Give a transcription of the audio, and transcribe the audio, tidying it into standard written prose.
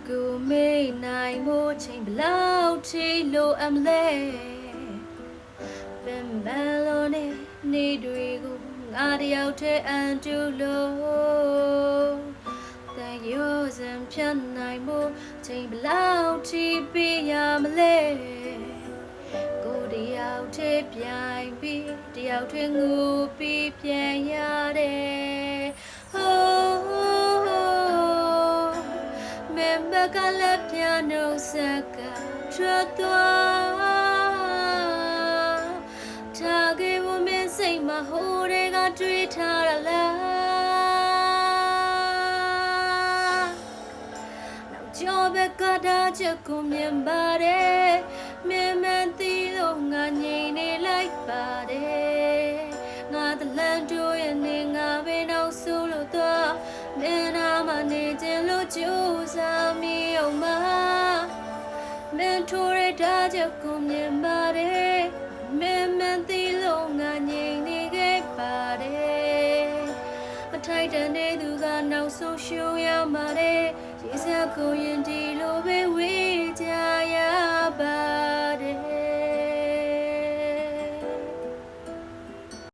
ကိုမေးနိုင်မို့ချိန်ဘလောက်ထိလိုအပ်မလဲပင်မလို့နေတွေကိုငါတယောက်တည်းအန်တူလို့တဲ့ရိုးစံဖြတ်နိုင်မို့ချိန်ဘလောက်ထိပေးရမလဲကိုတယောက်တည်းပြိုင်ပြီးတယောက်တည်းငိုပြီးပြန်ရတယ်ကလည်းပြနှုတ်ဆက်ကထွက်သွားထားခဲ့ဖို့မင်းစိတ်မှာဟိုတွေကတွေးထားရလားနောက်ကျော်ဘက်ကတားချက်ကိုမြင်ပါတယ်မင်းမသိလို့ငါငြိမ်နေလိုက်ပါတယ်ငါတလန်တို့ရဲ့နေငါပဲနောက်ဆိုလို့တော့မင်းနာမနေခြင်းလို့ကြိုးစားမိအောင်မမင်းထိုးရတဲ့ချက်ကိုမြင်ပါတယ်မင်းမသိလို့ငါငြိမ်နေခဲ့ပါတယ်မထိုက်တန်တဲ့သူကနောက်ဆုံးရှုံးရပါတယ်ရေးစက်ကိုရင်ဒီလိုပဲဝေးကြ